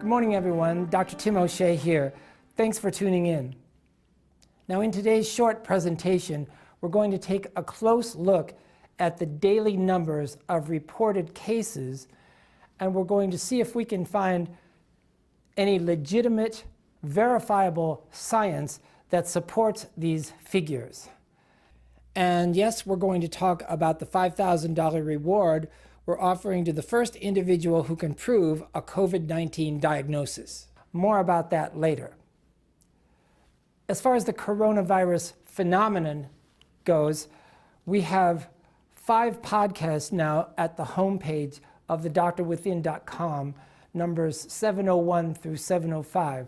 Good morning, everyone. Dr. Tim O'Shea here. Thanks for tuning in. Now, in today's short presentation, we're going to take a close look at the daily numbers of reported cases, and we're going to see if we can find any legitimate, verifiable science that supports these figures. And yes, we're going to talk about the $5,000 reward we're offering to the first individual who can prove a COVID-19 diagnosis. More about that later. As far as the coronavirus phenomenon goes, we have 5 podcasts now at the homepage of thedoctorwithin.com, numbers 701 through 705.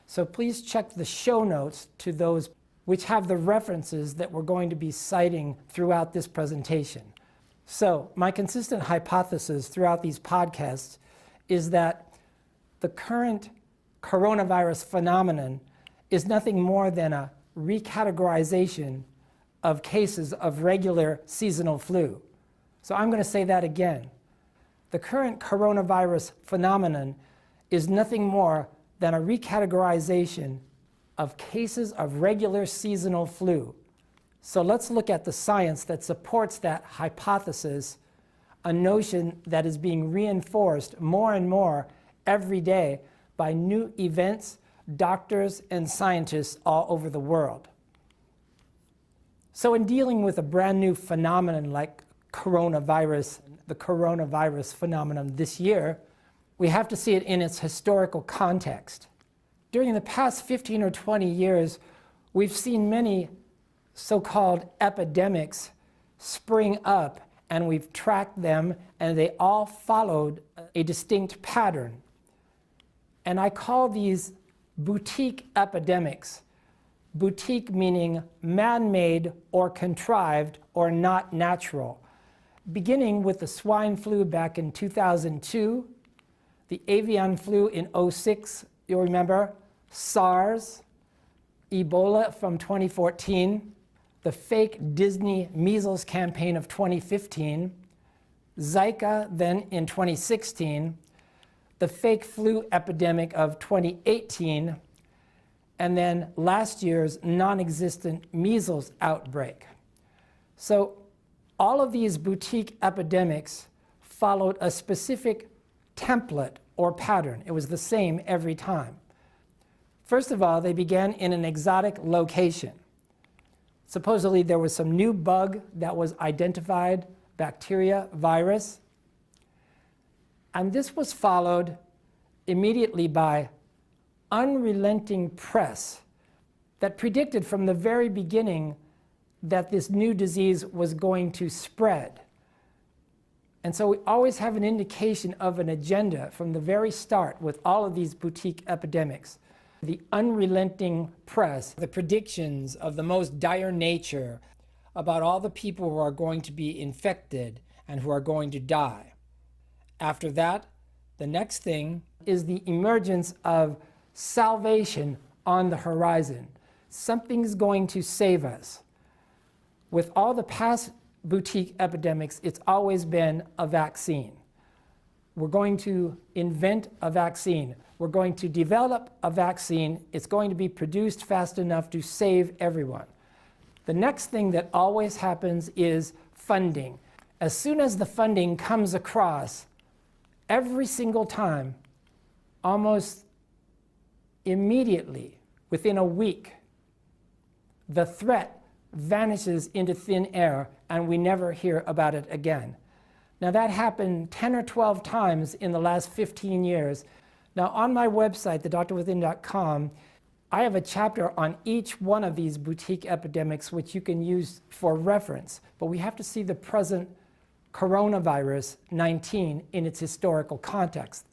So please check the show notes to those which have the references that we're going to be citing throughout this presentation. So my consistent hypothesis throughout these podcasts is that the current coronavirus phenomenon is nothing more than a recategorization of cases of regular seasonal flu. So I'm going to say that again. The current coronavirus phenomenon is nothing more than a recategorization of cases of regular seasonal flu. So let's look at the science that supports that hypothesis, a notion that is being reinforced more and more every day by new events, doctors, and scientists all over the world. So in dealing with a brand new phenomenon like coronavirus, the coronavirus phenomenon this year, we have to see it in its historical context. During the past 15 or 20 years, we've seen many so-called epidemics spring up, and we've tracked them, and they all followed a distinct pattern. And I call these boutique epidemics. Boutique meaning man-made or contrived or not natural. Beginning with the swine flu back in 2002, the avian flu in 2006, you'll remember, SARS, Ebola from 2014, the fake Disney measles campaign of 2015, Zika then in 2016, the fake flu epidemic of 2018, and then last year's non-existent measles outbreak. So all of these boutique epidemics followed a specific template or pattern. It was the same every time. First of all, they began in an exotic location. Supposedly there was some new bug that was identified, bacteria, virus, and this was followed immediately by unrelenting press that predicted from the very beginning that this new disease was going to spread. And so we always have an indication of an agenda from the very start with all of these boutique epidemics. The unrelenting press, the predictions of the most dire nature about all the people who are going to be infected and who are going to die. After that, the next thing is the emergence of salvation on the horizon. Something's going to save us. With all the past boutique epidemics, it's always been a vaccine. We're going to invent a vaccine. We're going to develop a vaccine. It's going to be produced fast enough to save everyone. The next thing that always happens is funding. As soon as the funding comes across, every single time, almost immediately, within a week, the threat vanishes into thin air and we never hear about it again. Now that happened 10 or 12 times in the last 15 years. Now on my website, thedoctorwithin.com, I have a chapter on each one of these boutique epidemics which you can use for reference, but we have to see the present coronavirus 19 in its historical context.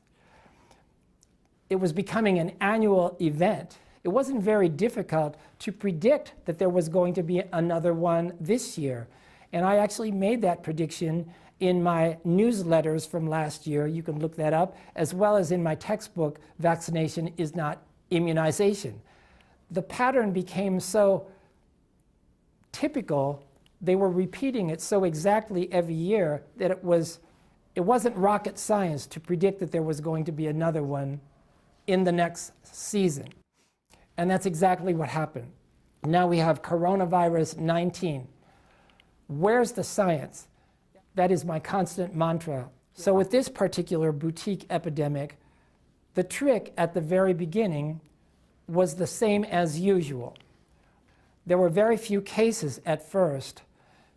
It was becoming an annual event. It wasn't very difficult to predict that there was going to be another one this year. And I actually made that prediction in my newsletters from last year. You can look that up, as well as in my textbook, Vaccination is Not Immunization. The pattern became so typical, they were repeating it so exactly every year that it wasn't rocket science to predict that there was going to be another one in the next season. And that's exactly what happened. Now we have coronavirus 19. Where's the science? That is my constant mantra. So with this particular boutique epidemic, the trick at the very beginning was the same as usual. There were very few cases at first.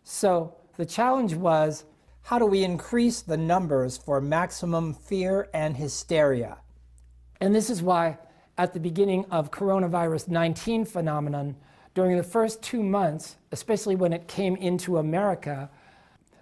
So the challenge was, how do we increase the numbers for maximum fear and hysteria? And this is why at the beginning of coronavirus 19 phenomenon, during the first 2 months, especially when it came into America,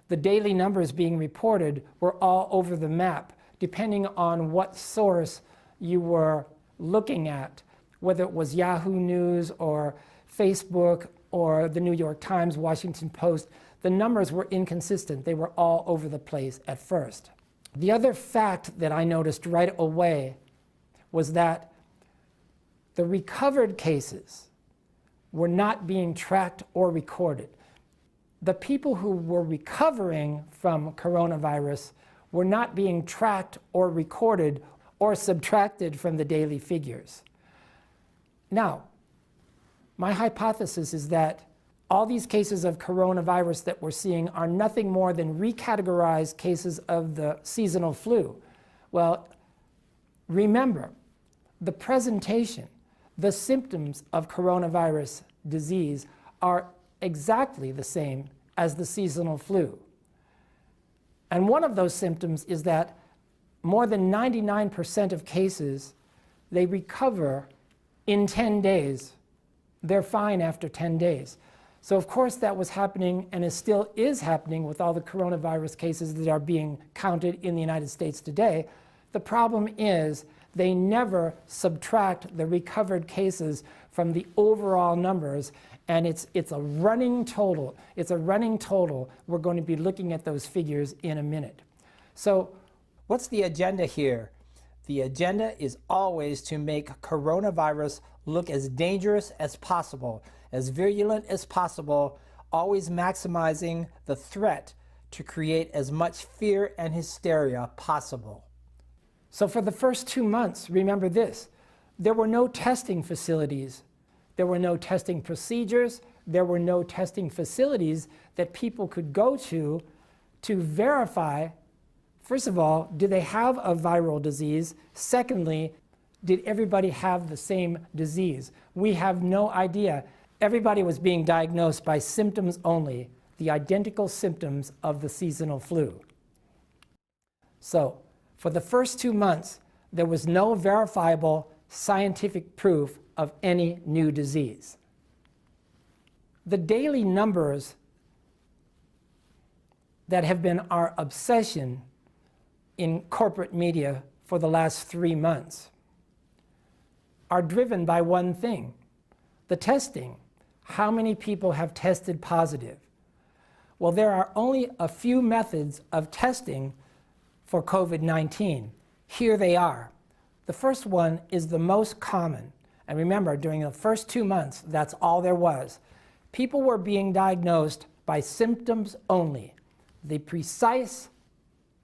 the daily numbers being reported were all over the map, depending on what source you were looking at, whether it was Yahoo News or Facebook or the New York Times, Washington Post. The numbers were inconsistent. They were all over the place at first. The other fact that I noticed right away was that the recovered cases were not being tracked or recorded. The people who were recovering from coronavirus were not being tracked or recorded or subtracted from the daily figures. Now, my hypothesis is that all these cases of coronavirus that we're seeing are nothing more than recategorized cases of the seasonal flu. Well, remember, the presentation, the symptoms of coronavirus disease are exactly the same as the seasonal flu. And one of those symptoms is that more than 99% of cases, they recover in 10 days. They're fine after 10 days. So of course that was happening and it still is happening with all the coronavirus cases that are being counted in the United States today. The problem is they never subtract the recovered cases from the overall numbers, and it's a running total. It's a running total. We're going to be looking at those figures in a minute. So what's the agenda here? The agenda is always to make coronavirus look as dangerous as possible, as virulent as possible, always maximizing the threat to create as much fear and hysteria possible. So for the first 2 months, remember this, there were no testing facilities. There were no testing procedures. There were no testing facilities that people could go to verify, first of all, did they have a viral disease? Secondly, did everybody have the same disease? We have no idea. Everybody was being diagnosed by symptoms only, the identical symptoms of the seasonal flu. So, for the first 2 months, there was no verifiable scientific proof of any new disease. The daily numbers that have been our obsession in corporate media for the last 3 months are driven by one thing, the testing. How many people have tested positive? Well, there are only a few methods of testing for COVID-19. Here they are. The first one is the most common. And remember, during the first 2 months, that's all there was. People were being diagnosed by symptoms only. The precise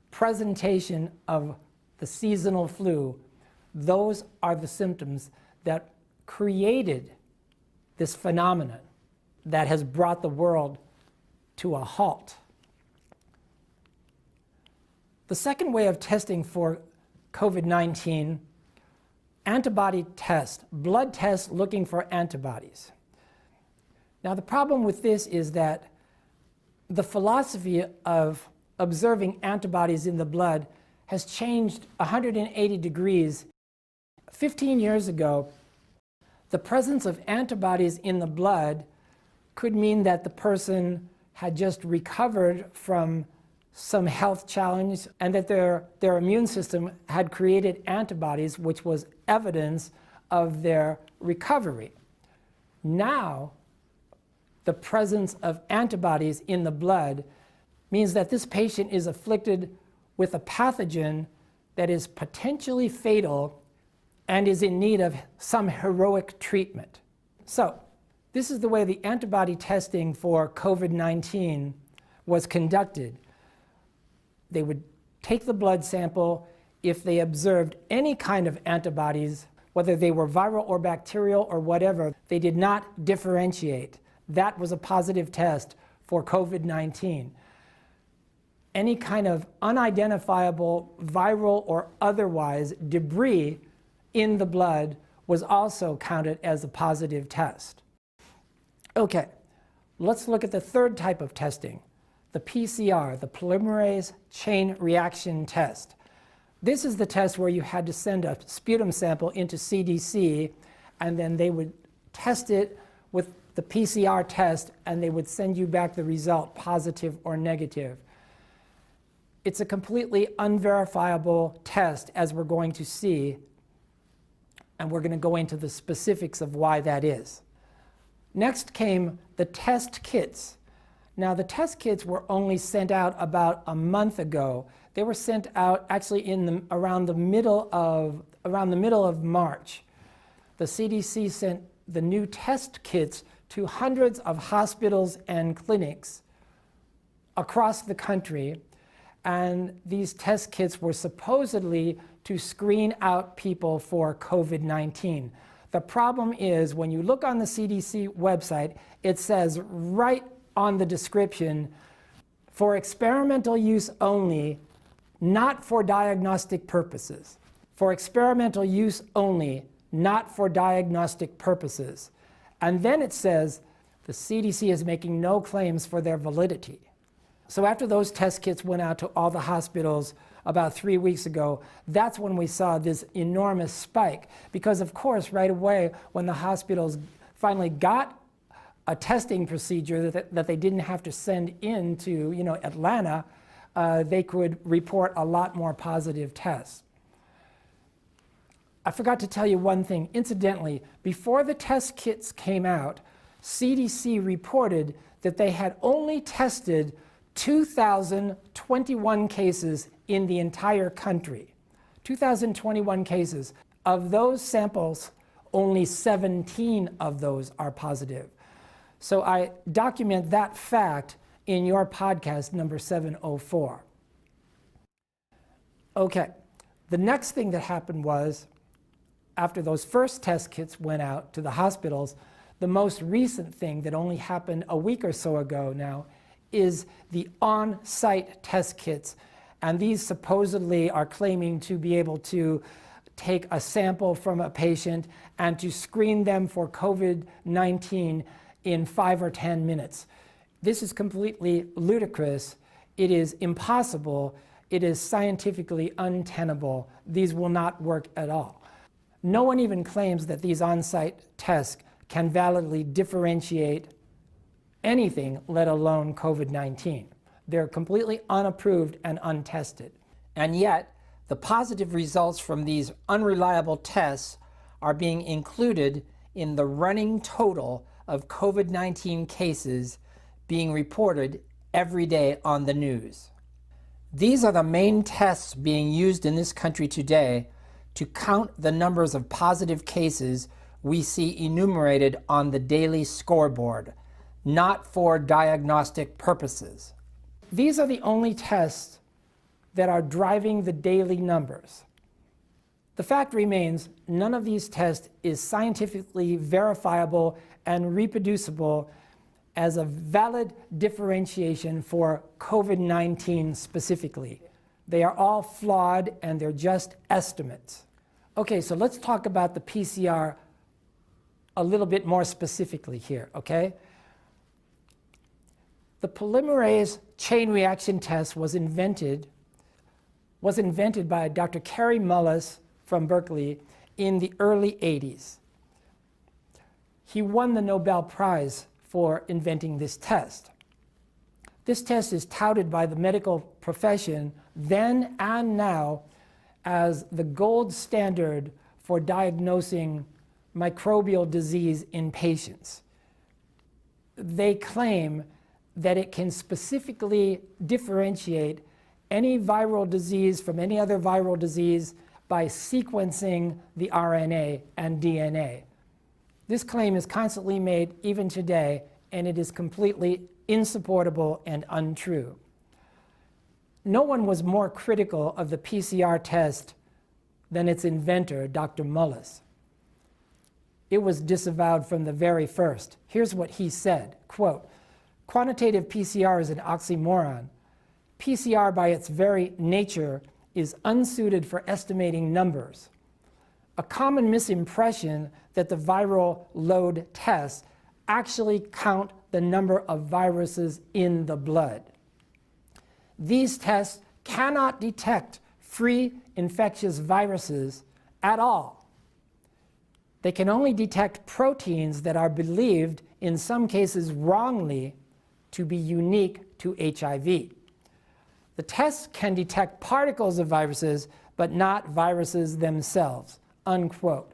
presentation of the seasonal flu, those are the symptoms that created this phenomenon that has brought the world to a halt. The second way of testing for COVID-19, antibody test, blood tests looking for antibodies. Now the problem with this is that the philosophy of observing antibodies in the blood has changed 180 degrees. 15 years ago, the presence of antibodies in the blood could mean that the person had just recovered from some health challenge and that their immune system had created antibodies, which was evidence of their recovery. Now, the presence of antibodies in the blood means that this patient is afflicted with a pathogen that is potentially fatal and is in need of some heroic treatment. So, this is the way the antibody testing for COVID-19 was conducted. They would take the blood sample. if they observed any kind of antibodies, whether they were viral or bacterial or whatever, they did not differentiate. That was a positive test for COVID-19. Any kind of unidentifiable viral or otherwise debris in the blood was also counted as a positive test. Okay, let's look at the third type of testing, the PCR, the polymerase chain reaction test. This is the test where you had to send a sputum sample into CDC, and then they would test it with the PCR test, and they would send you back the result, positive or negative. It's a completely unverifiable test, as we're going to see, and we're going to go into the specifics of why that is. Next came the test kits. Now, the test kits were only sent out about a month ago. They were sent out actually around the middle of March. The CDC sent the new test kits to hundreds of hospitals and clinics across the country, and these test kits were supposedly to screen out people for COVID-19. The problem is, when you look on the CDC website, it says right on the description, for experimental use only, not for diagnostic purposes. For experimental use only, not for diagnostic purposes. And then it says the CDC is making no claims for their validity. So after those test kits went out to all the hospitals about 3 weeks ago, that's when we saw this enormous spike. Because of course, right away, when the hospitals finally got a testing procedure that they didn't have to send in to Atlanta, they could report a lot more positive tests. I forgot to tell you one thing. Incidentally, before the test kits came out, CDC reported that they had only tested 2,021 cases in the entire country. 2,021 cases. Of those samples, only 17 of those are positive. So I document that fact in your podcast number 704. Okay, the next thing that happened was, after those first test kits went out to the hospitals, the most recent thing that only happened a week or so ago now is the on-site test kits. And these supposedly are claiming to be able to take a sample from a patient and to screen them for COVID-19 in 5 or 10 minutes. This is completely ludicrous. It is impossible. It is scientifically untenable. These will not work at all. No one even claims that these on-site tests can validly differentiate anything, let alone COVID-19. They're completely unapproved and untested. And yet, the positive results from these unreliable tests are being included in the running total of COVID-19 cases being reported every day on the news. These are the main tests being used in this country today to count the numbers of positive cases we see enumerated on the daily scoreboard, not for diagnostic purposes. These are the only tests that are driving the daily numbers. The fact remains, none of these tests is scientifically verifiable and reproducible as a valid differentiation for COVID-19 specifically. They are all flawed and they're just estimates. Okay, so let's talk about the PCR a little bit more specifically here, okay? The polymerase chain reaction test was invented by Dr. Kary Mullis from Berkeley in the early 80s. He won the Nobel Prize for inventing this test. This test is touted by the medical profession then and now as the gold standard for diagnosing microbial disease in patients. They claim that it can specifically differentiate any viral disease from any other viral disease by sequencing the RNA and DNA. This claim is constantly made even today, and it is completely insupportable and untrue. No one was more critical of the PCR test than its inventor, Dr. Mullis. It was disavowed from the very first. Here's what he said, quote, "Quantitative PCR is an oxymoron. PCR by its very nature is unsuited for estimating numbers. A common misimpression that the viral load tests actually count the number of viruses in the blood. These tests cannot detect free infectious viruses at all. They can only detect proteins that are believed, in some cases wrongly, to be unique to HIV. The tests can detect particles of viruses, but not viruses themselves," unquote.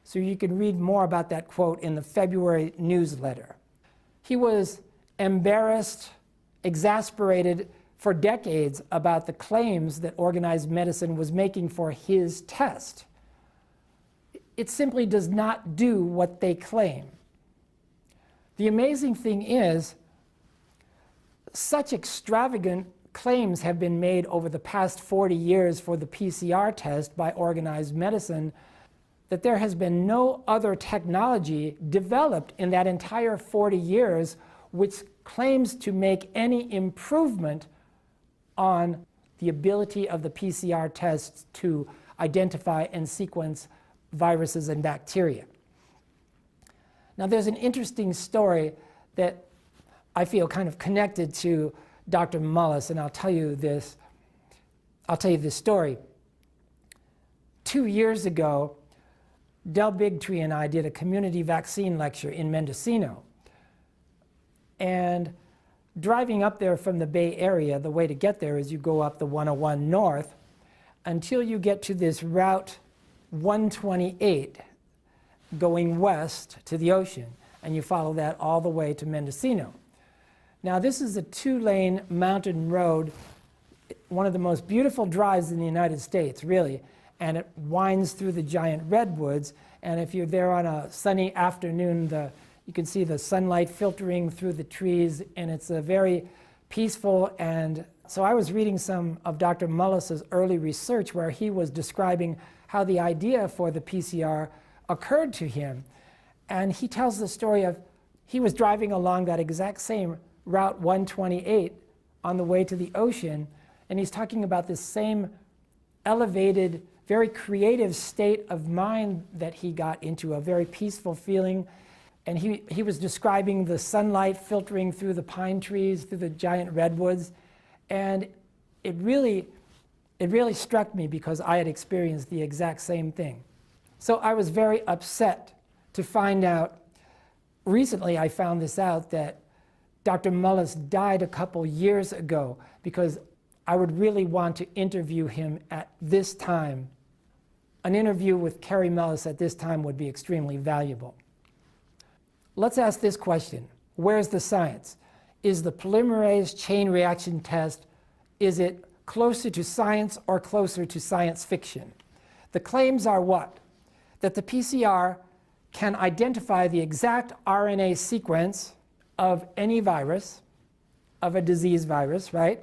So you can read more about that quote in the February newsletter. He was embarrassed, exasperated for decades about the claims that organized medicine was making for his test. It simply does not do what they claim. The amazing thing is, such extravagant claims have been made over the past 40 years for the PCR test by organized medicine that there has been no other technology developed in that entire 40 years which claims to make any improvement on the ability of the PCR tests to identify and sequence viruses and bacteria. Now, there's an interesting story that I feel kind of connected to Dr. Mullis, and I'll tell you this story. 2 years ago, Del Bigtree and I did a community vaccine lecture in Mendocino. And driving up there from the Bay Area, the way to get there is you go up the 101 north until you get to this Route 128 going west to the ocean, and you follow that all the way to Mendocino. Now, this is a 2-lane mountain road, one of the most beautiful drives in the United States, really, and it winds through the giant redwoods, and if you're there on a sunny afternoon, you can see the sunlight filtering through the trees, and it's a very peaceful. And so I was reading some of Dr. Mullis's early research where he was describing how the idea for the PCR occurred to him. And he tells the story of he was driving along that exact same Route 128 on the way to the ocean, and he's talking about this same elevated, very creative state of mind that he got into, a very peaceful feeling. And he was describing the sunlight filtering through the pine trees, through the giant redwoods. And it really struck me because I had experienced the exact same thing. So I was very upset to find out, recently I found this out, that Dr. Mullis died a couple years ago, because I would really want to interview him at this time. An interview with Carrie Mullis at this time would be extremely valuable. Let's ask this question. Where's the science? Is the polymerase chain reaction test, is it closer to science or closer to science fiction? The claims are what? That the PCR can identify the exact RNA sequence of any virus, of a disease virus, right?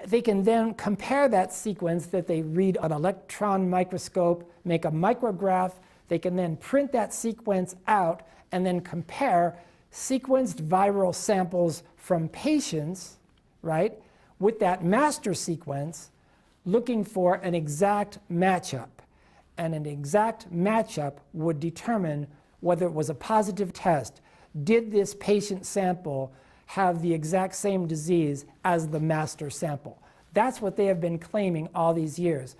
They can then compare that sequence that they read on an electron microscope, make a micrograph. They can then print that sequence out and then compare sequenced viral samples from patients, right, with that master sequence, looking for an exact matchup. And an exact matchup would determine whether it was a positive test. Did this patient sample have the exact same disease as the master sample? That's what they have been claiming all these years.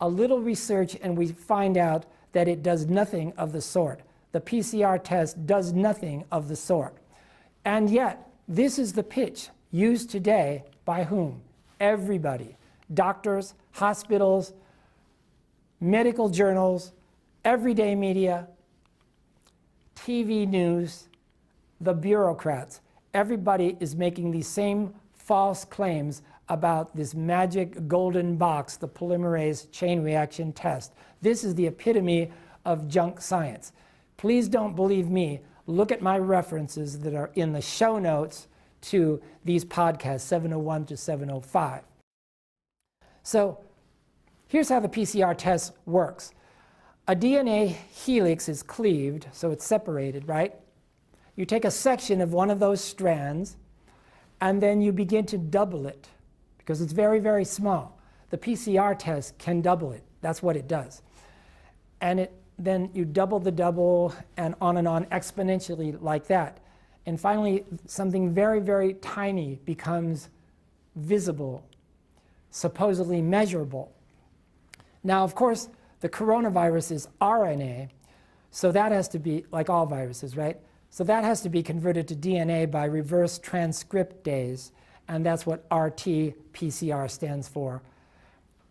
A little research and we find out that it does nothing of the sort. The PCR test does nothing of the sort. And yet, this is the pitch used today by whom? Everybody. Doctors, hospitals, medical journals, everyday media, TV news, the bureaucrats. Everybody is making these same false claims about this magic golden box, the polymerase chain reaction test. This is the epitome of junk science. Please don't believe me. Look at my references that are in the show notes to these podcasts, 701 to 705. So here's how the PCR test works. A DNA helix is cleaved, so it's separated, right? You take a section of one of those strands, and then you begin to double it, because it's very, very small. The PCR test can double it. That's what it does. And then you double the double, and on exponentially like that. And finally, something very, very tiny becomes visible, supposedly measurable. Now, of course, the coronavirus is RNA, so that has to be, like all viruses, right? So that has to be converted to DNA by reverse transcriptase, and that's what RT-PCR stands for.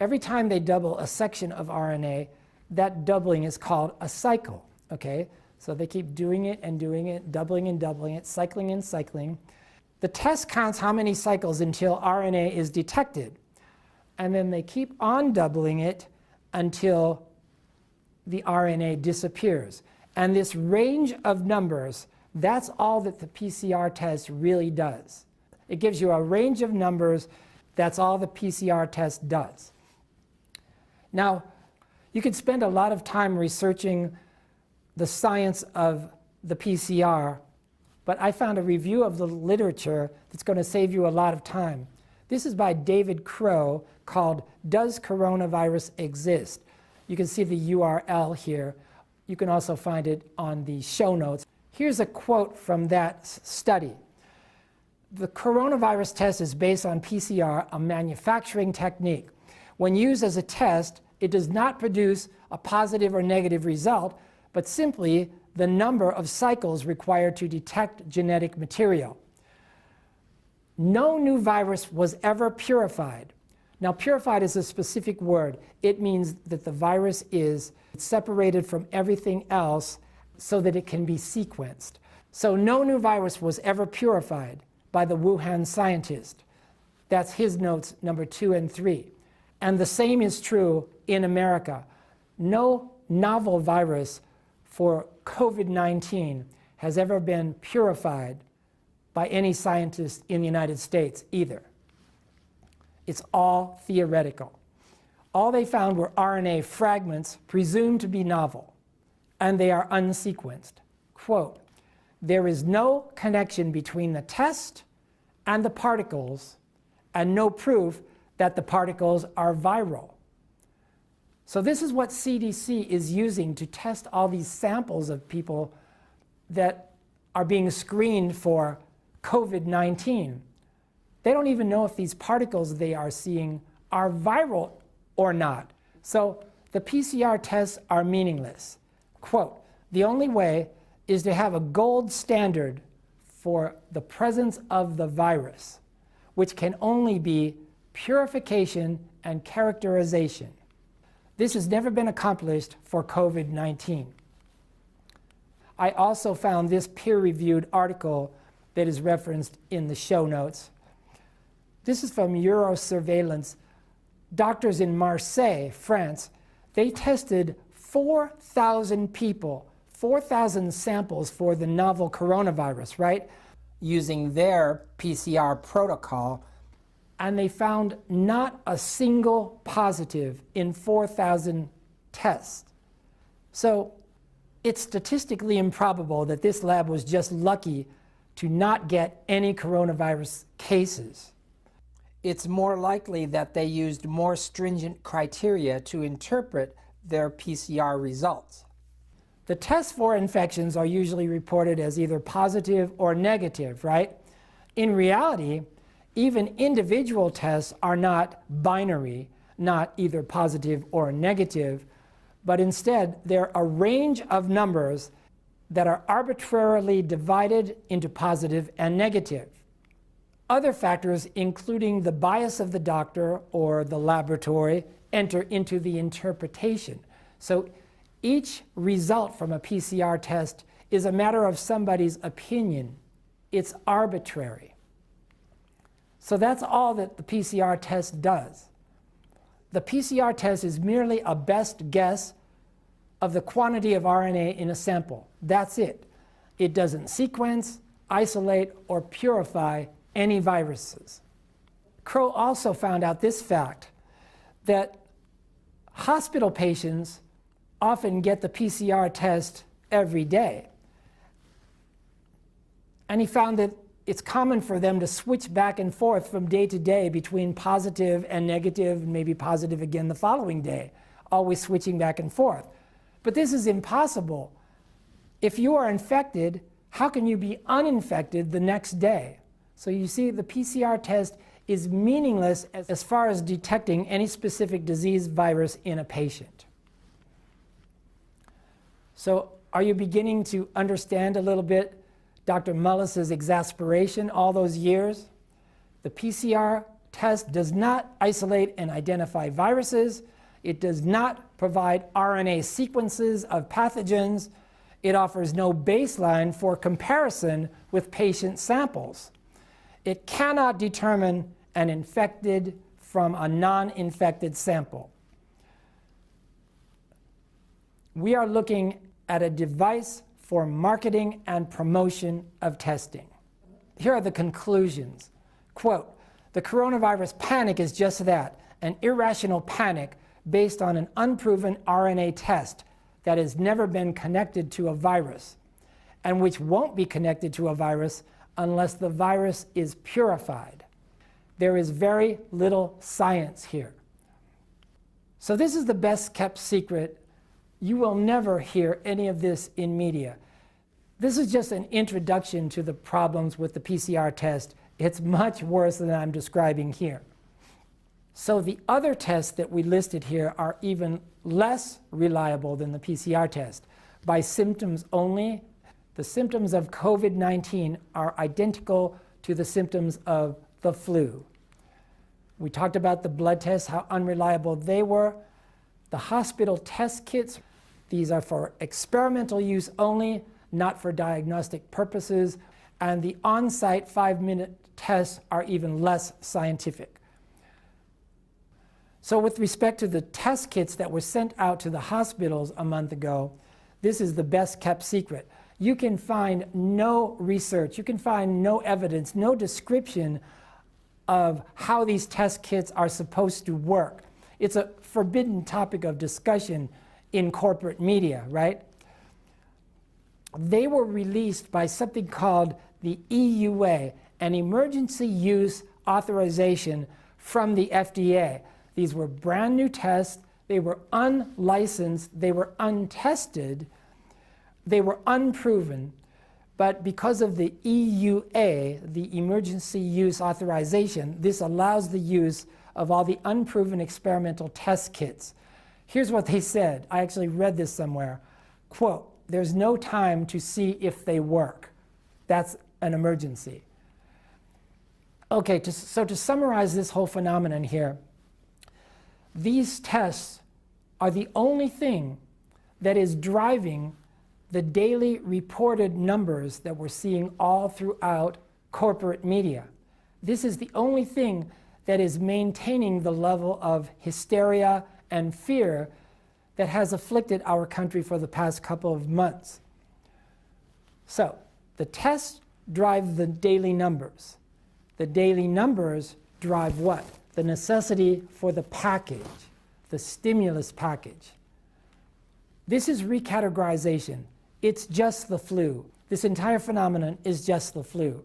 Every time they double a section of RNA, that doubling is called a cycle, okay? So they keep doing it and doing it, doubling and doubling it, cycling and cycling. The test counts how many cycles until RNA is detected, and then they keep on doubling it until the RNA disappears. And this range of numbers, that's all that the PCR test really does. It gives you a range of numbers. That's all the PCR test does. Now, you could spend a lot of time researching the science of the PCR, but I found a review of the literature that's going to save you a lot of time. This is by David Crow, called Does Coronavirus Exist? You can see the URL here. You can also find it on the show notes. Here's a quote from that study. The coronavirus test is based on PCR, a manufacturing technique. When used as a test, it does not produce a positive or negative result, but simply the number of cycles required to detect genetic material. No new virus was ever purified. Now, purified is a specific word. It means that the virus is separated from everything else so that it can be sequenced. So no new virus was ever purified by the Wuhan scientist. That's his notes number 2 and 3. And the same is true in America. No novel virus for COVID-19 has ever been purified by any scientist in the United States either. It's all theoretical. All they found were RNA fragments presumed to be novel, and they are unsequenced. Quote, there is no connection between the test and the particles, and no proof that the particles are viral. So this is what CDC is using to test all these samples of people that are being screened for COVID-19. They don't even know if these particles they are seeing are viral or not. So the PCR tests are meaningless. Quote, the only way is to have a gold standard for the presence of the virus, which can only be purification and characterization. This has never been accomplished for COVID-19. I also found this peer-reviewed article that is referenced in the show notes. This is from Eurosurveillance. Doctors in Marseille, France, they tested 4,000 people, 4,000 samples for the novel coronavirus, right? Using their PCR protocol, and they found not a single positive in 4,000 tests. So it's statistically improbable that this lab was just lucky to not get any coronavirus cases. It's more likely that they used more stringent criteria to interpret their PCR results. The tests for infections are usually reported as either positive or negative, right? In reality, even individual tests are not binary, not either positive or negative, but instead they're a range of numbers that are arbitrarily divided into positive and negative. Other factors, including the bias of the doctor or the laboratory, enter into the interpretation. So each result from a PCR test is a matter of somebody's opinion. It's arbitrary. So that's all that the PCR test does. The PCR test is merely a best guess of the quantity of RNA in a sample. That's it. It doesn't sequence, isolate, or purify any viruses. Crow also found out this fact. that hospital patients often get the PCR test every day. And he found that it's common for them to switch back and forth from day to day between positive and negative, and maybe positive again the following day, always switching back and forth. But this is impossible. If you are infected, how can you be uninfected the next day? So you see, the PCR test is meaningless as far as detecting any specific disease virus in a patient. So are you beginning to understand a little bit Dr. Mullis's exasperation all those years? The PCR test does not isolate and identify viruses. It does not provide RNA sequences of pathogens. It offers no baseline for comparison with patient samples. It cannot determine an infected from a non-infected sample. We are looking at a device for marketing and promotion of testing. Here are the conclusions. Quote, "The coronavirus panic is just that, an irrational panic based on an unproven RNA test that has never been connected to a virus, and which won't be connected to a virus unless the virus is purified. There is very little science here." So this is the best kept secret. You will never hear any of this in media. This is just an introduction to the problems with the PCR test. It's much worse than I'm describing here. So the other tests that we listed here are even less reliable than the PCR test. By symptoms only, the symptoms of COVID-19 are identical to the symptoms of the flu. We talked about the blood tests, how unreliable they were. The hospital test kits, these are for experimental use only, not for diagnostic purposes. And the on-site 5-minute tests are even less scientific. So with respect to the test kits that were sent out to the hospitals a month ago, this is the best kept secret. You can find no research, you can find no evidence, no description of how these test kits are supposed to work. It's a forbidden topic of discussion in corporate media, right? They were released by something called the EUA, an emergency use authorization from the FDA. These were brand new tests. They were unlicensed. They were untested. They were unproven. But because of the EUA, the emergency use authorization, this allows the use of all the unproven experimental test kits. Here's what they said. I actually read this somewhere. Quote, "There's no time to see if they work." That's an emergency. Okay, so to summarize this whole phenomenon here, these tests are the only thing that is driving the daily reported numbers that we're seeing all throughout corporate media. This is the only thing that is maintaining the level of hysteria and fear that has afflicted our country for the past couple of months. So, the tests drive the daily numbers. The daily numbers drive what? The necessity for the package, the stimulus package. This is recategorization. It's just the flu. This entire phenomenon is just the flu.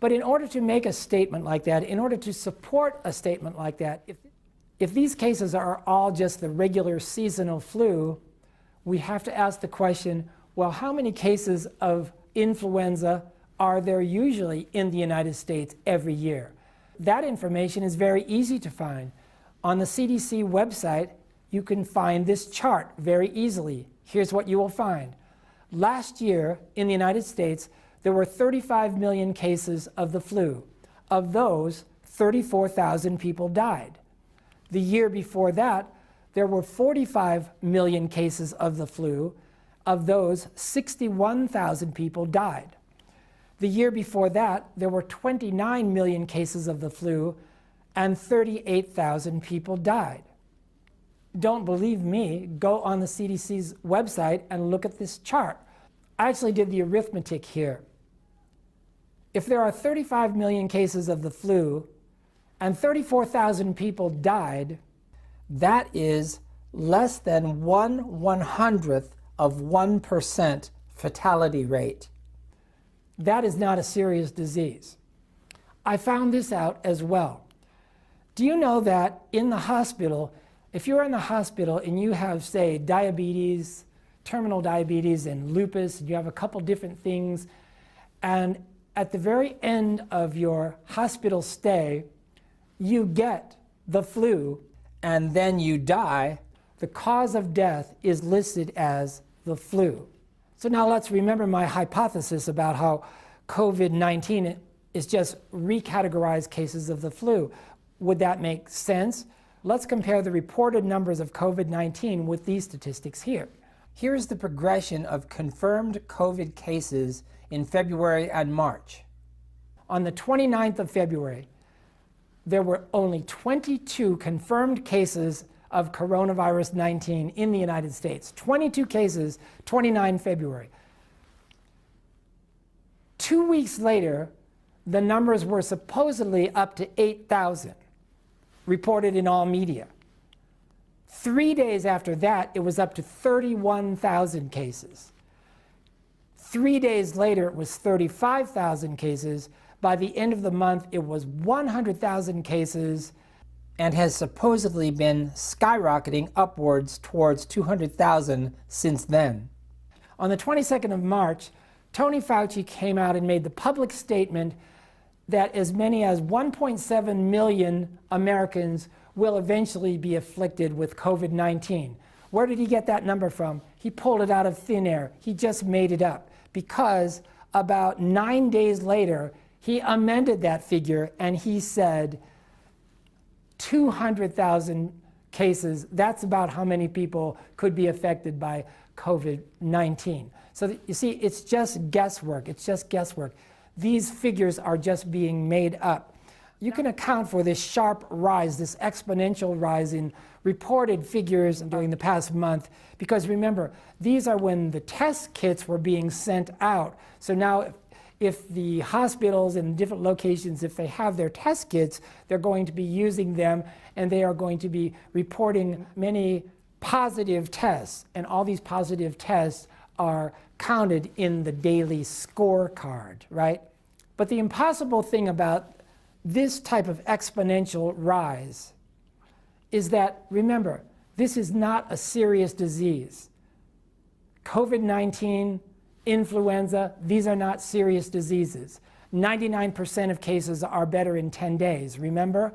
But in order to make a statement like that, in order to support a statement like that, if these cases are all just the regular seasonal flu, we have to ask the question, well, how many cases of influenza are there usually in the United States every year? That information is very easy to find. On the CDC website, you can find this chart very easily. Here's what you will find. Last year in the United States, there were 35 million cases of the flu. Of those, 34,000 people died. The year before that, there were 45 million cases of the flu. Of those, 61,000 people died. The year before that, there were 29 million cases of the flu, and 38,000 people died. Don't believe me, go on the CDC's website and look at this chart. I actually did the arithmetic here. If there are 35 million cases of the flu, and 34,000 people died, that is less than 1/100th of 1% fatality rate. That is not a serious disease. I found this out as well. Do you know that in the hospital, if you're in the hospital and you have, say, diabetes, terminal diabetes and lupus, you have a couple different things, and at the very end of your hospital stay, you get the flu, and then you die, the cause of death is listed as the flu. So now let's remember my hypothesis about how COVID-19 is just recategorized cases of the flu. Would that make sense? Let's compare the reported numbers of COVID-19 with these statistics here. Here's the progression of confirmed COVID cases in February and March. On the 29th of February, there were only 22 confirmed cases of coronavirus 19 in the United States. 22 cases, 29 February. 2 weeks later, the numbers were supposedly up to 8,000, reported in all media. 3 days after that, it was up to 31,000 cases. 3 days later, it was 35,000 cases. By the end of the month, it was 100,000 cases and has supposedly been skyrocketing upwards towards 200,000 since then. On the 22nd of March, Tony Fauci came out and made the public statement that as many as 1.7 million Americans will eventually be afflicted with COVID-19. Where did he get that number from? He pulled it out of thin air. He just made it up because about 9 days later, he amended that figure and he said 200,000 cases. That's about how many people could be affected by COVID-19. So you see, it's just guesswork. It's just guesswork. These figures are just being made up. You can account for this sharp rise, this exponential rise in reported figures during the past month, because remember, these are when the test kits were being sent out. So now if the hospitals in different locations, if they have their test kits, they're going to be using them and they are going to be reporting many positive tests. And all these positive tests are counted in the daily scorecard, right? But the impossible thing about this type of exponential rise is that, remember, this is not a serious disease. COVID-19, influenza, these are not serious diseases. 99% of cases are better in 10 days, remember?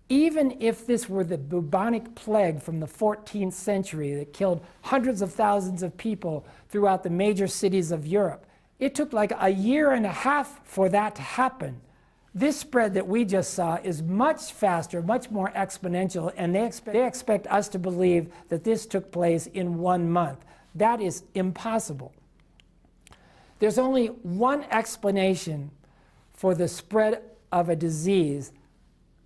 Even if this were the bubonic plague from the 14th century that killed hundreds of thousands of people throughout the major cities of Europe, it took like a year and a half for that to happen. This spread that we just saw is much faster, much more exponential, and they expect us to believe that this took place in 1 month. That is impossible. There's only one explanation for the spread of a disease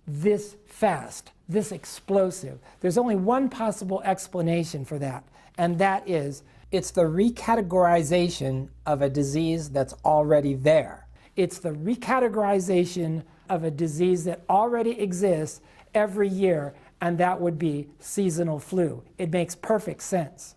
this fast, this explosive. There's only one possible explanation for that, and that is it's the recategorization of a disease that's already there. It's the recategorization of a disease that already exists every year, and that would be seasonal flu. It makes perfect sense.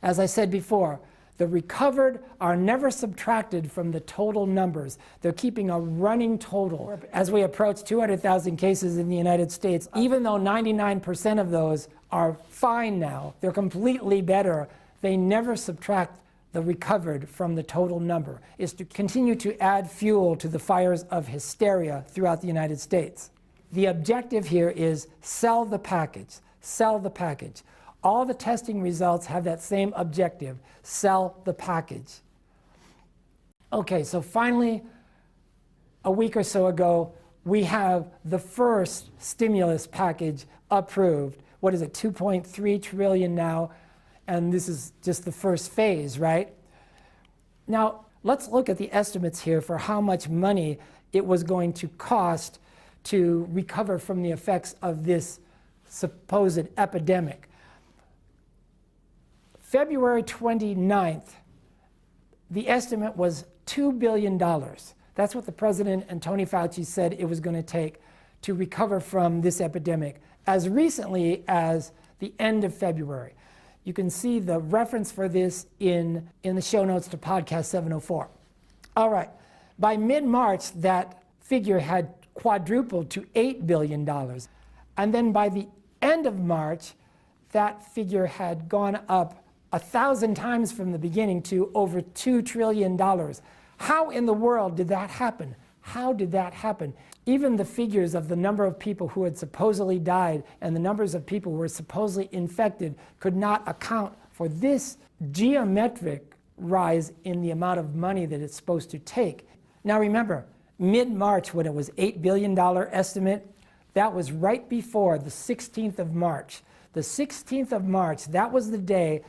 As I said before, the recovered are never subtracted from the total numbers. They're keeping a running total. As we approach 200,000 cases in the United States, even though 99% of those are fine now, they're completely better, they never subtract the recovered from the total number. Is to continue to add fuel to the fires of hysteria throughout the United States. The objective here is sell the package, sell the package. All the testing results have that same objective, sell the package. Okay, so finally, a week or so ago, we have the first stimulus package approved. What is it, 2.3 trillion now, and this is just the first phase, right? Now, let's look at the estimates here for how much money it was going to cost to recover from the effects of this supposed epidemic. February 29th, the estimate was $2 billion. That's what the president and Tony Fauci said it was going to take to recover from this epidemic as recently as the end of February. You can see the reference for this in the show notes to podcast 704. All right, by mid-March, that figure had quadrupled to $8 billion. And then by the end of March, that figure had gone up 1,000 times from the beginning to over $2 trillion. How in the world did that happen? How did that happen? Even the figures of the number of people who had supposedly died and the numbers of people who were supposedly infected could not account for this geometric rise in the amount of money that it's supposed to take. Now remember, mid-March, when it was $8 billion estimate, that was right before the 16th of March. The 16th of March, that was the day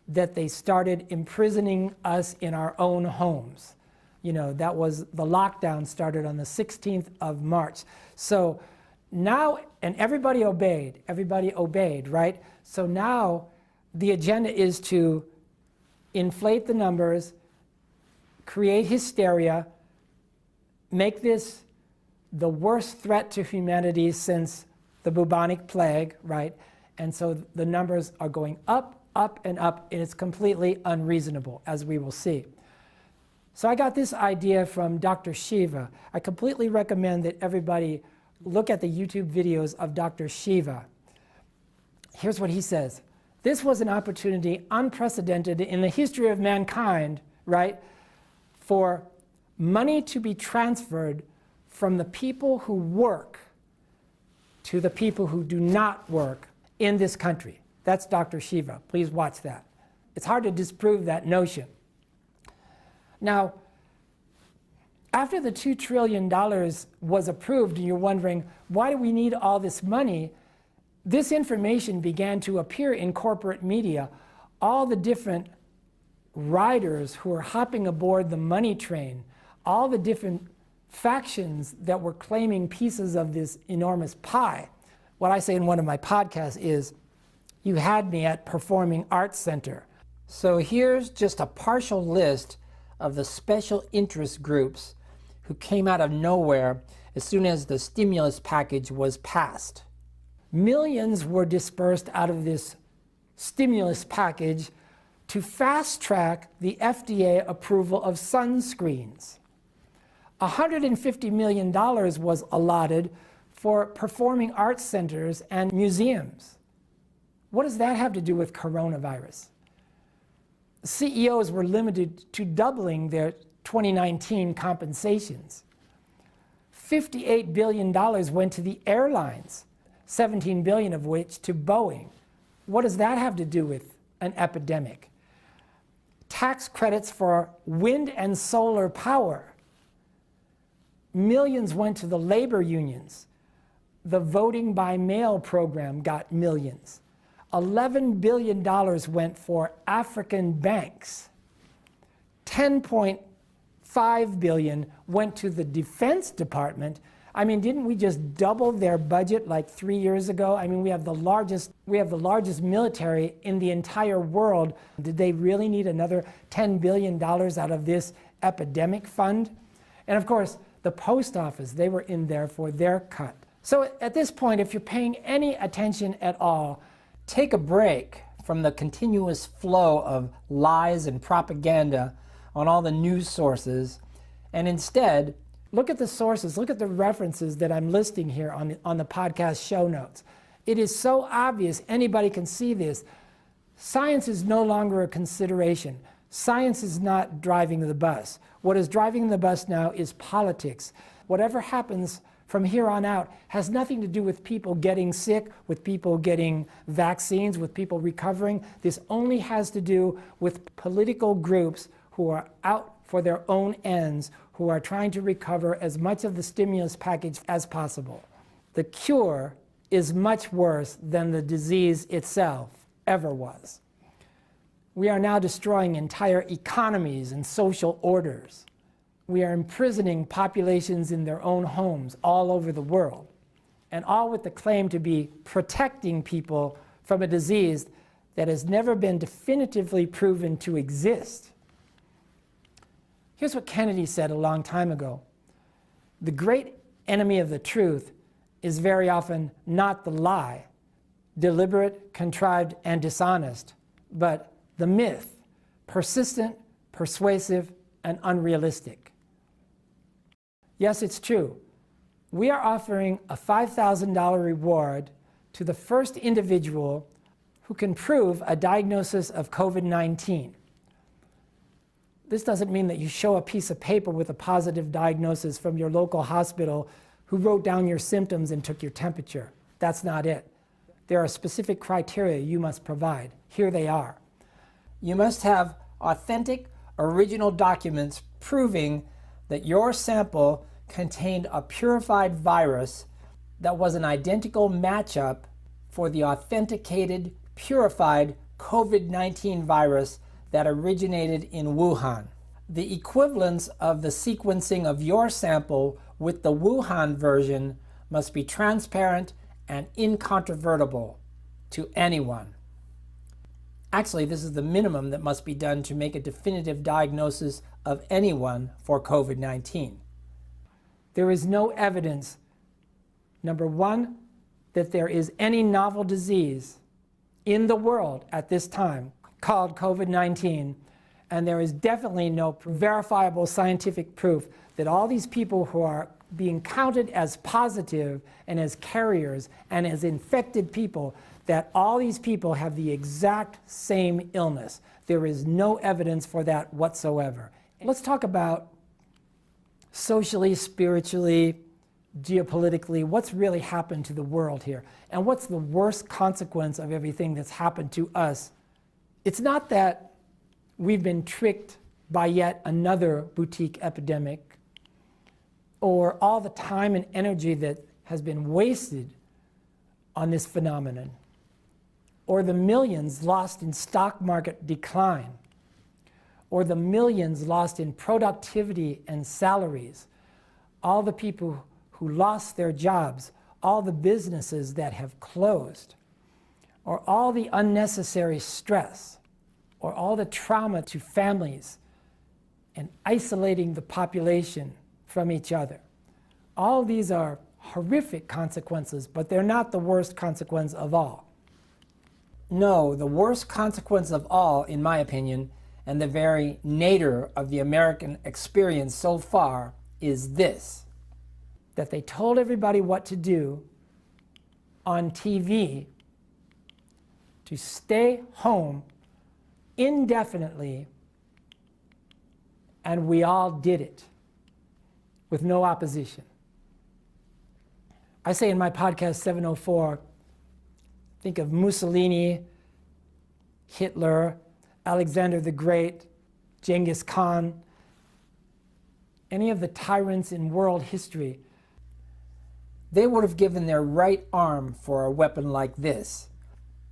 that they started imprisoning us in our own homes. You know, that was, the lockdown started on the 16th of March. So now, and everybody obeyed, right? So now the agenda is to inflate the numbers, create hysteria, make this the worst threat to humanity since the bubonic plague, right? And so the numbers are going up, and it's completely unreasonable, as we will see. So I got this idea from Dr. Shiva. I completely recommend that everybody look at the YouTube videos of Dr. Shiva. Here's what he says. This was an opportunity unprecedented in the history of mankind, right, for money to be transferred from the people who work to the people who do not work in this country. That's Dr. Shiva. Please watch that. It's hard to disprove that notion. Now, after the $2 trillion was approved, and you're wondering, why do we need all this money? This information began to appear in corporate media. All the different riders who were hopping aboard the money train, all the different factions that were claiming pieces of this enormous pie. What I say in one of my podcasts is, you had me at Performing Arts Center. So here's just a partial list of the special interest groups who came out of nowhere as soon as the stimulus package was passed. Millions were dispersed out of this stimulus package to fast-track the FDA approval of sunscreens. $150 million was allotted for performing arts centers and museums. What does that have to do with coronavirus? CEOs were limited to doubling their 2019 compensations. $58 billion went to the airlines, $17 billion of which to Boeing. What does that have to do with an epidemic? Tax credits for wind and solar power. Millions went to the labor unions. The voting by mail program got millions. $11 billion went for African banks. $10.5 billion went to the Defense Department. I mean, didn't we just double their budget like 3 years ago? I mean, we have the largest military in the entire world. Did they really need another $10 billion out of this epidemic fund? And of course, the post office, they were in there for their cut. So at this point, if you're paying any attention at all, take a break from the continuous flow of lies and propaganda on all the news sources, and instead, look at the sources, look at the references that I'm listing here on the podcast show notes. It is so obvious, anybody can see this. Science is no longer a consideration. Science is not driving the bus. What is driving the bus now is politics. Whatever happens from here on out has nothing to do with people getting sick, with people getting vaccines, with people recovering. This only has to do with political groups who are out for their own ends, who are trying to recover as much of the stimulus package as possible. The cure is much worse than the disease itself ever was. We are now destroying entire economies and social orders. We are imprisoning populations in their own homes all over the world, and all with the claim to be protecting people from a disease that has never been definitively proven to exist. Here's what Kennedy said a long time ago. The great enemy of the truth is very often not the lie, deliberate, contrived, and dishonest, but the myth, persistent, persuasive, and unrealistic. Yes, it's true. We are offering a $5,000 reward to the first individual who can prove a diagnosis of COVID-19. This doesn't mean that you show a piece of paper with a positive diagnosis from your local hospital who wrote down your symptoms and took your temperature. That's not it. There are specific criteria you must provide. Here they are. You must have authentic, original documents proving that your sample contained a purified virus that was an identical matchup for the authenticated, purified COVID-19 virus that originated in Wuhan. The equivalence of the sequencing of your sample with the Wuhan version must be transparent and incontrovertible to anyone. Actually, this is the minimum that must be done to make a definitive diagnosis of anyone for COVID-19. There is no evidence, number one, that there is any novel disease in the world at this time called COVID-19, and there is definitely no verifiable scientific proof that all these people who are being counted as positive and as carriers and as infected people, that all these people have the exact same illness. There is no evidence for that whatsoever. Let's talk about socially, spiritually, geopolitically, what's really happened to the world here, and what's the worst consequence of everything that's happened to us. It's not that we've been tricked by yet another boutique epidemic, or all the time and energy that has been wasted on this phenomenon, or the millions lost in stock market decline, or the millions lost in productivity and salaries, all the people who lost their jobs, all the businesses that have closed, or all the unnecessary stress, or all the trauma to families and isolating the population from each other. All these are horrific consequences, but they're not the worst consequence of all. No, the worst consequence of all, in my opinion, and the very nadir of the American experience so far, is this: that they told everybody what to do on TV to stay home indefinitely, and we all did it with no opposition. I say in my podcast 704, think of Mussolini, Hitler, Alexander the Great, Genghis Khan, any of the tyrants in world history. They would have given their right arm for a weapon like this: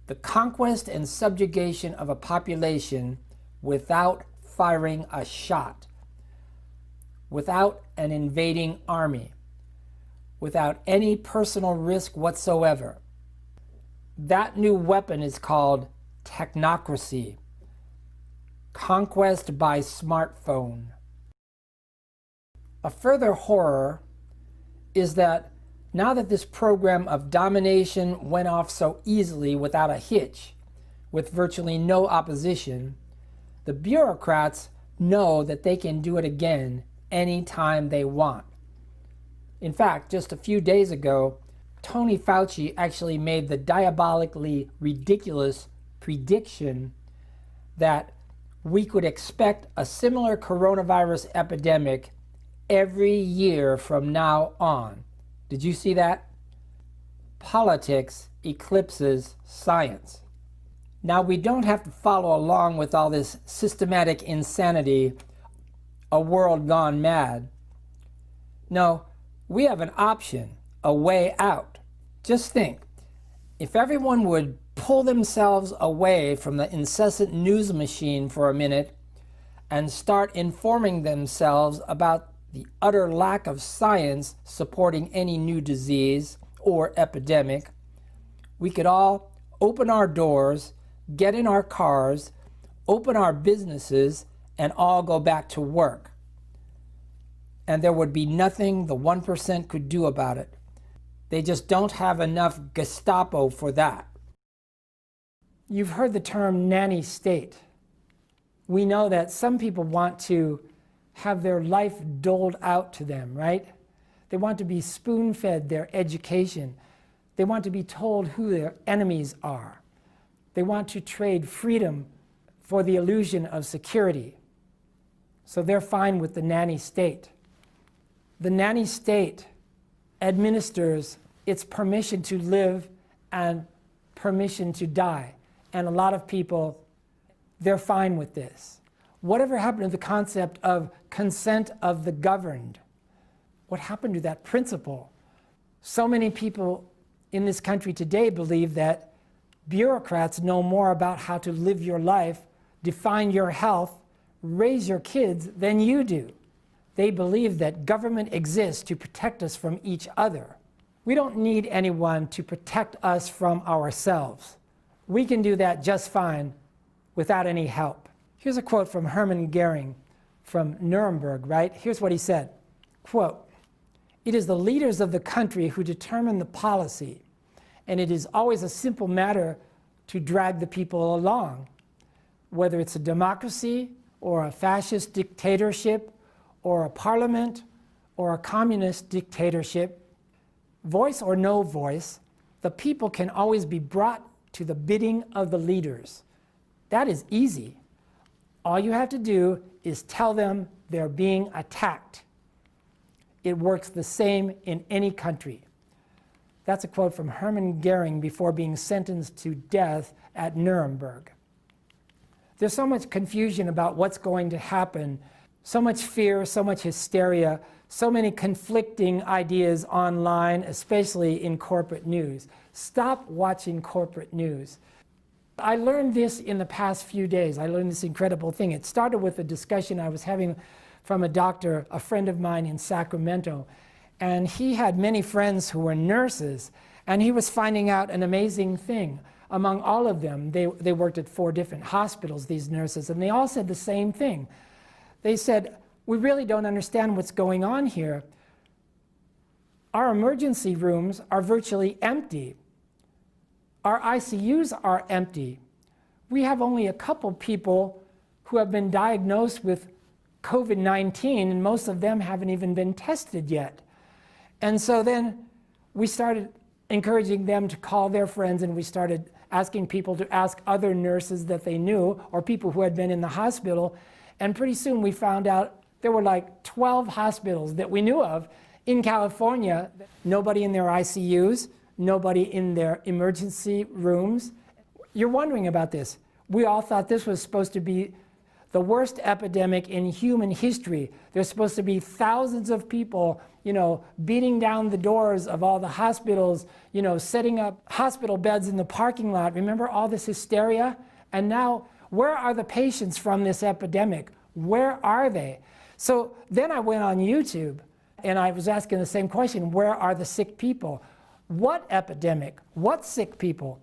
the conquest and subjugation of a population without firing a shot, without an invading army, without any personal risk whatsoever. That new weapon is called technocracy, conquest by smartphone. A further horror is that now that this program of domination went off so easily without a hitch, with virtually no opposition, the bureaucrats know that they can do it again anytime they want. In fact, just a few days ago, Tony Fauci actually made the diabolically ridiculous prediction that we could expect a similar coronavirus epidemic every year from now on. Did you see that? Politics eclipses science. Now, we don't have to follow along with all this systematic insanity, a world gone mad. No, we have an option, a way out. Just think, if everyone would pull themselves away from the incessant news machine for a minute and start informing themselves about the utter lack of science supporting any new disease or epidemic, we could all open our doors, get in our cars, open our businesses, and all go back to work. and there would be nothing the 1% could do about it. They just don't have enough Gestapo for that. You've heard the term nanny state. We know that some people want to have their life doled out to them, right? They want to be spoon-fed their education. They want to be told who their enemies are. They want to trade freedom for the illusion of security. So they're fine with the nanny state. The nanny state administers its permission to live and permission to die. And a lot of people, they're fine with this. Whatever happened to the concept of consent of the governed? What happened to that principle? So many people in this country today believe that bureaucrats know more about how to live your life, define your health, raise your kids than you do. They believe that government exists to protect us from each other. We don't need anyone to protect us from ourselves. We can do that just fine without any help. Here's a quote from Hermann Goering from Nuremberg, right? Here's what he said, quote, "It is the leaders of the country who determine the policy, and it is always a simple matter to drag the people along, whether it's a democracy or a fascist dictatorship or a parliament or a communist dictatorship, voice or no voice, the people can always be brought to the bidding of the leaders. That is easy. All you have to do is tell them they're being attacked. It works the same in any country." That's a quote from Hermann Goering before being sentenced to death at Nuremberg. There's so much confusion about what's going to happen, so much fear, so much hysteria, so many conflicting ideas online, especially in corporate news. Stop watching corporate news. I learned this in the past few days. I learned this incredible thing. It started with a discussion I was having from a doctor, a friend of mine in Sacramento, and he had many friends who were nurses, and he was finding out an amazing thing. Among all of them, they worked at 4 different hospitals, these nurses, and they all said the same thing. They said, "We really don't understand what's going on here. Our emergency rooms are virtually empty. Our ICUs are empty. We have only a couple people who have been diagnosed with COVID-19, and most of them haven't even been tested yet." And so then we started encouraging them to call their friends, and we started asking people to ask other nurses that they knew or people who had been in the hospital. And pretty soon we found out there were like 12 hospitals that we knew of in California, nobody in their ICUs, nobody in their emergency rooms. You're wondering about this. We all thought this was supposed to be the worst epidemic in human history. There's supposed to be thousands of people, beating down the doors of all the hospitals, setting up hospital beds in the parking lot. Remember all this hysteria? And now, where are the patients from this epidemic? Where are they? So then I went on YouTube and I was asking the same question, where are the sick people? What epidemic? What sick people?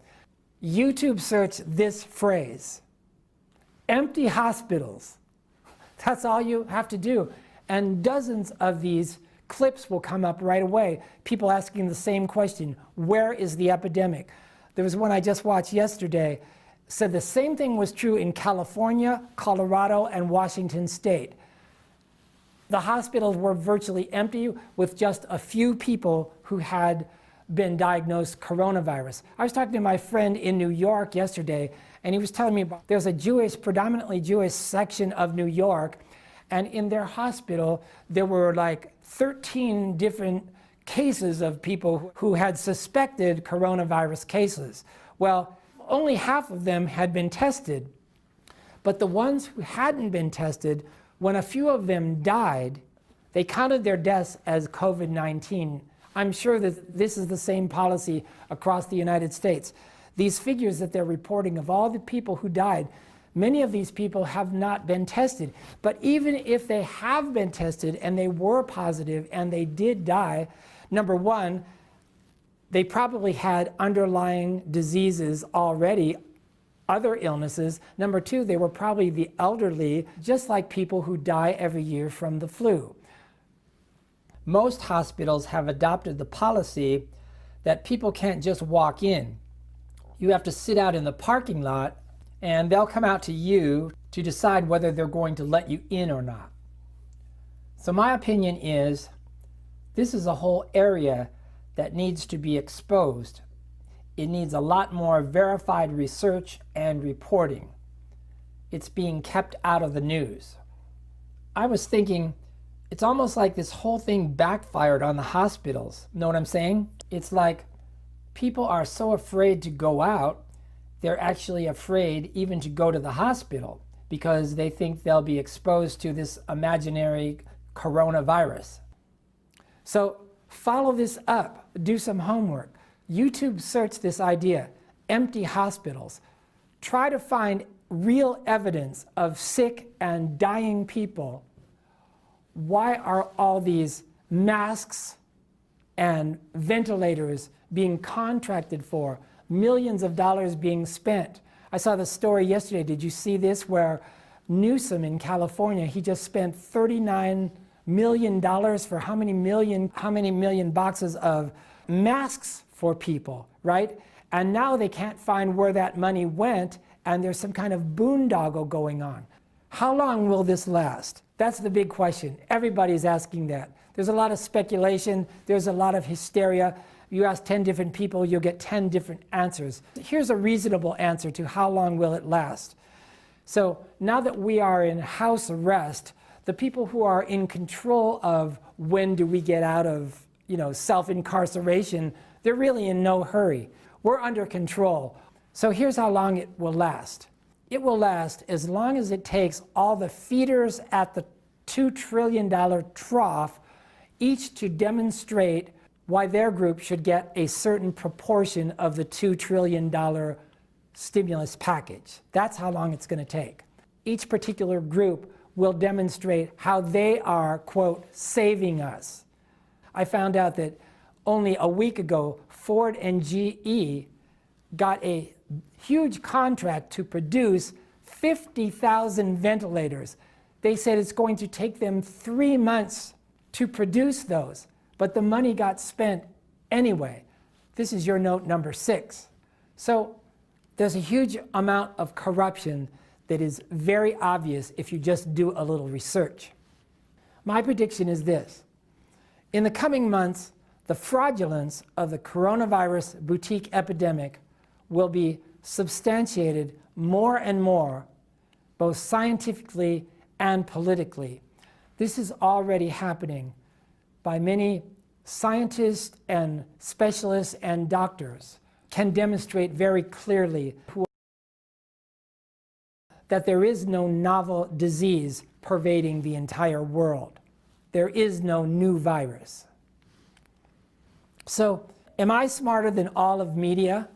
YouTube searched this phrase, empty hospitals. That's all you have to do. And dozens of these clips will come up right away. People asking the same question, where is the epidemic? There was one I just watched yesterday, said the same thing was true in California, Colorado, and Washington State. The hospitals were virtually empty with just a few people who had been diagnosed coronavirus. I was talking to my friend in New York yesterday, and he was telling me about there's a predominantly Jewish section of New York, and in their hospital there were like 13 different cases of people who had suspected coronavirus cases. Well, only half of them had been tested, but the ones who hadn't been tested, when a few of them died, they counted their deaths as COVID-19. I'm sure that this is the same policy across the United States. These figures that they're reporting of all the people who died, many of these people have not been tested. But even if they have been tested and they were positive and they did die, number one, they probably had underlying diseases already, other illnesses. Number two, they were probably the elderly, just like people who die every year from the flu. Most hospitals have adopted the policy that people can't just walk in. You have to sit out in the parking lot and they'll come out to you to decide whether they're going to let you in or not. So my opinion is this is a whole area that needs to be exposed. It needs a lot more verified research and reporting. It's being kept out of the news. I was thinking, it's almost like this whole thing backfired on the hospitals. Know what I'm saying? It's like people are so afraid to go out, they're actually afraid even to go to the hospital because they think they'll be exposed to this imaginary coronavirus. So follow this up, do some homework. YouTube search this idea, empty hospitals. Try to find real evidence of sick and dying people. Why are all these masks and ventilators being contracted for? Millions of dollars being spent. I saw the story yesterday. Did you see this? Where Newsom in California, he just spent $39 million for how many million boxes of masks for people, right? And now they can't find where that money went, and there's some kind of boondoggle going on. How long will this last? That's the big question. Everybody's asking that. There's a lot of speculation. There's a lot of hysteria. You ask 10 different people, you'll get 10 different answers. Here's a reasonable answer to how long will it last. So now that we are in house arrest, the people who are in control of when do we get out of, self-incarceration, they're really in no hurry. We're under control. So here's how long it will last. It will last as long as it takes all the feeders at the $2 trillion trough each to demonstrate why their group should get a certain proportion of the $2 trillion stimulus package. That's how long it's going to take. Each particular group will demonstrate how they are, quote, saving us. I found out that only a week ago, Ford and GE got a huge contract to produce 50,000 ventilators. They said it's going to take them 3 months to produce those. But the money got spent anyway. This is your note number 6. So there's a huge amount of corruption that is very obvious if you just do a little research. My prediction is this. In the coming months, the fraudulence of the coronavirus boutique epidemic will be substantiated more and more, both scientifically and politically. This is already happening by many scientists and specialists and doctors can demonstrate very clearly that there is no novel disease pervading the entire world. There is no new virus. So, am I smarter than all of media?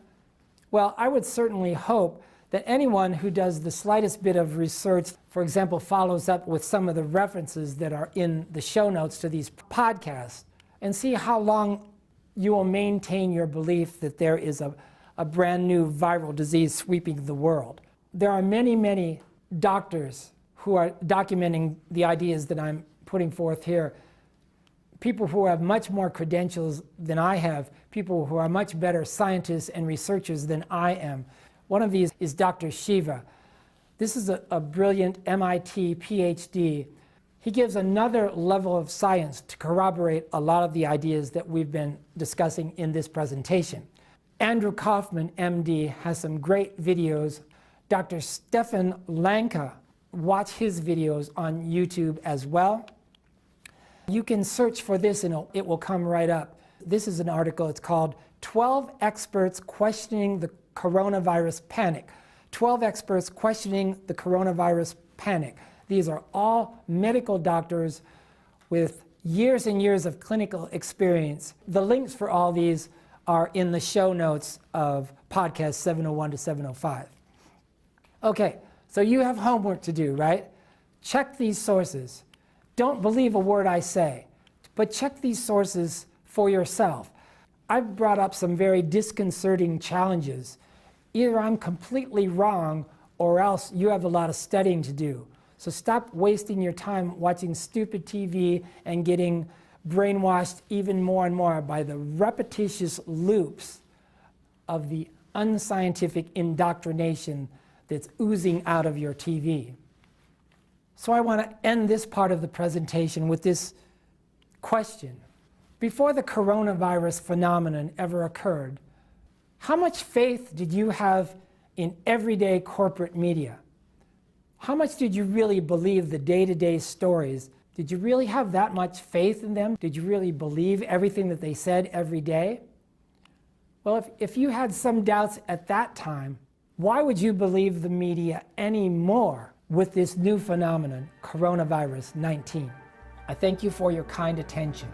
Well, I would certainly hope that anyone who does the slightest bit of research, for example, follows up with some of the references that are in the show notes to these podcasts, and see how long you will maintain your belief that there is a brand new viral disease sweeping the world. There are many, many doctors who are documenting the ideas that I'm putting forth here, people who have much more credentials than I have, people who are much better scientists and researchers than I am. One of these is Dr. Shiva. This is a brilliant MIT PhD. He gives another level of science to corroborate a lot of the ideas that we've been discussing in this presentation. Andrew Kaufman, MD, has some great videos. Dr. Stefan Lanka, watch his videos on YouTube as well. You can search for this and it will come right up. This is an article, it's called 12 Experts Questioning the Coronavirus Panic. 12 experts questioning the coronavirus panic. These are all medical doctors with years and years of clinical experience. The links for all these are in the show notes of podcast 701 to 705. Okay, so you have homework to do, right? Check these sources. Don't believe a word I say, but check these sources for yourself. I've brought up some very disconcerting challenges. Either I'm completely wrong or else you have a lot of studying to do. So stop wasting your time watching stupid TV and getting brainwashed even more and more by the repetitious loops of the unscientific indoctrination that's oozing out of your TV. So I want to end this part of the presentation with this question. Before the coronavirus phenomenon ever occurred, how much faith did you have in everyday corporate media? How much did you really believe the day-to-day stories? Did you really have that much faith in them? Did you really believe everything that they said every day? Well, if you had some doubts at that time, why would you believe the media anymore with this new phenomenon, coronavirus 19? I thank you for your kind attention.